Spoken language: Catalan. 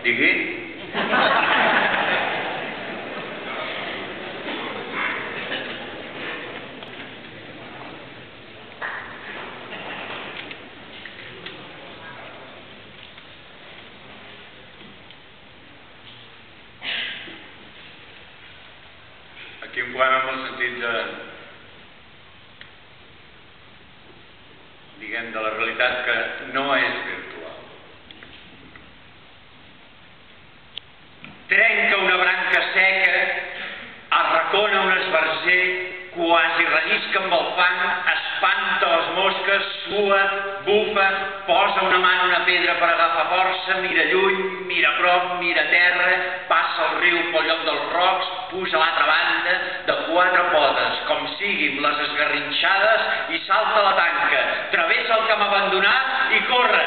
Digui? Aquí un poema en el sentit de, diguem, de la realitat que no és virtual. Trenca una branca seca, arracona un esbarzer, quasi rellisca amb el fang, espanta les mosques, sua, bufa, posa una mà en una pedra per agafar força, mira lluny, mira a prop, mira a terra, passa el riu pel lloc dels rocs, puja a l'altra banda, de quatre potes, com sigui, amb les esgarrinxades, i salta la tanca, travessa el camp abandonat i corre,